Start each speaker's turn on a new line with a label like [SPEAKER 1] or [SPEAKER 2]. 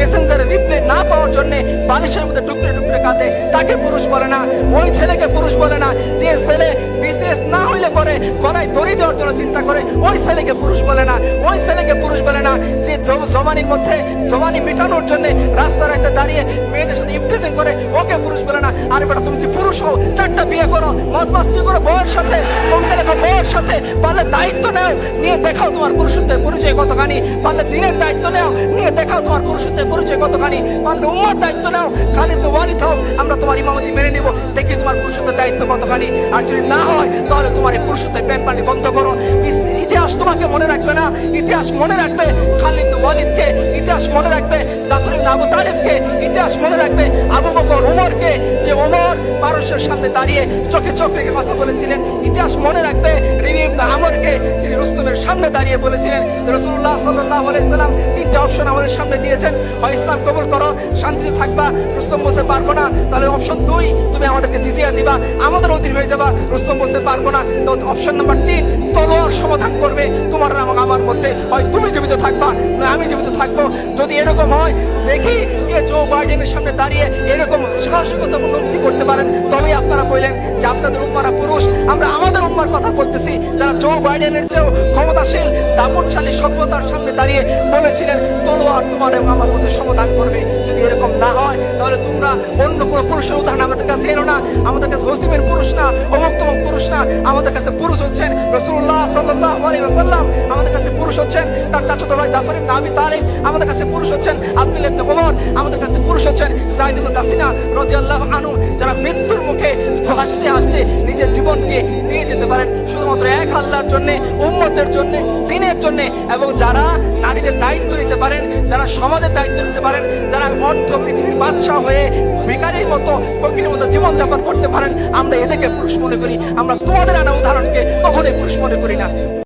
[SPEAKER 1] মেসেঞ্জারে রিপ্লাই না পাওয়ার জন্য বালিশের মধ্যে টুকরে টুকরে কাঁদে, তাকে পুরুষ বলে না। ওই ছেলেকে পুরুষ বলে না। যে ছেলে বিশেষ না হইলে পরে গলায় দড়ি দেওয়ার জন্য চিন্তা করে, ওই ছেলেকে পুরুষ বলে না। ওই ছেলেকে পুরুষ বলে না যে জওয়ানির মধ্যে জওয়ানি মেটানোর জন্য রাস্তা রাস্তায় দাঁড়িয়ে মেয়েদের সাথে ইমপ্রেশন করে, ওকে পুরুষ বলে না। আর বেটা তুমি যদি পুরুষ হও, 4টা বিয়ে করো, মস্তি করো বউয়ের সাথে, কবিতা লেখো বউয়ের সাথে, পারলে দায়িত্ব নাও, নিয়ে দেখাও তোমার পুরুষত্বের পরিচয় কতখানি। পারলে দিনের দায়িত্ব নাও, নিয়ে দেখাও তোমার পুরুষত্বের পরিচয় কতখানি। পারলে উম্মার দায়িত্ব নাও, খালিদ ওয়ালিদ হও, আমরা তোমার ইমামতি মেনে নিব, দেখি তোমার পুরুষত্বের দায়িত্ব কতখানি। আর যদি না হয় তাহলে তোমার এই পুরুষত্বের প্যান পানি বন্ধ করো। ইতিহাস তোমাকে মনে রাখবে না, ইতিহাস মনে রাখবে খালিদ ওয়ালিদকে, ইতিহাস মনে রাখবে জাফর ইবনে আবু তালিবকে, ইতিহাস মনে রাখবে আবু বকর ওমরকে, যে ওমর পারস্যের সামনে দাঁড়িয়ে চোখে চোখ রেখে কথা বলেছিলেন। ইতিহাস মনে রাখবে রিবি ইবনে আমরকে, যিনি রুস্তমের সামনে দাঁড়িয়ে বলেছিলেন রাসূলুল্লাহ সাল্লাল্লাহু আলাইহি সাল্লাম 3টা অপশন আমাদের সামনে দিয়েছেন, হয় ইসলাম কবুল করো, শান্তিতে থাকবা, রুস্তম বলতে পারবো না, তাহলে অপশন 2 তুমি আমাদেরকে জিজিয়া দিবা, আমাদের অধীন হয়ে যাবা। রুস্তম বলতে পারবো না, তো অপশন নাম্বার 3 তলোয়ার সমাধান করবে তোমার আমার মধ্যে, হয় তুমি জীবিত থাকবা না আমি জীবিত থাকবো। যদি এরকম হয়, দেখি কে জো বাইডেনের সামনে দাঁড়িয়ে এরকম সাহসিকতা উন্নতি করতে পারেন, তবেই আপনারা বললেন যে আপনাদের উম্মারা পুরুষ। আমরা আমাদের উম্মার কথা বলতেছি, যারা জো বাইডেনের চেয়েও ক্ষমতাশীল দাপটশালী সভ্যতার সামনে দাঁড়িয়ে বলেছিলেন তলোয়ার তোমার এবং আমার মধ্যে সমাধান করবে। যদি এরকম না হয় তাহলে তোমরা অন্য কোনো পুরুষের উদাহরণ আমাদের কাছে এনো না। আমাদের কাছে হসিমের পুরুষ না, অমুক তমুক পুরুষ না, আমাদের কাছে পুরুষ হচ্ছেন রাসূলুল্লাহ সাল্লাল্লাহু আলাইহি ওয়াসাল্লাম, আমাদের কাছে পুরুষ হচ্ছেন তার চাচাতো ভাই জাফর ইবনে আবি তালিব, আমাদের কাছে পুরুষ হচ্ছেন আব্দুল্লাহ ইবনে ওমর, আমাদের কাছে পুরুষ হচ্ছেন যায়েদ ইবনে তাসিনা রাদিয়াল্লাহু আনহু, যারা মৃত্যুর মুখে হাসতে হাসতে নিজের জীবনকে নিয়ে যেতে পারেন শুধুমাত্র এক আল্লাহর জন্য, উম্মতের জন্য, দ্বীনের জন্য, এবং যারা নারীদের দায়িত্ব নিতে পারেন, যারা সমাজের দায়িত্ব নিতে পারেন, যারা অর্ধ পৃথিবীর বাদশাহ হয়ে ভিখারির মতো ফকিরের মতো জীবনযাপন করতে পারেন, আমরা এদেরকে পুরুষ মনে করি। আমরা তোমাদের আনা উদাহরণকে কখনোই পুরুষ মনে করি না।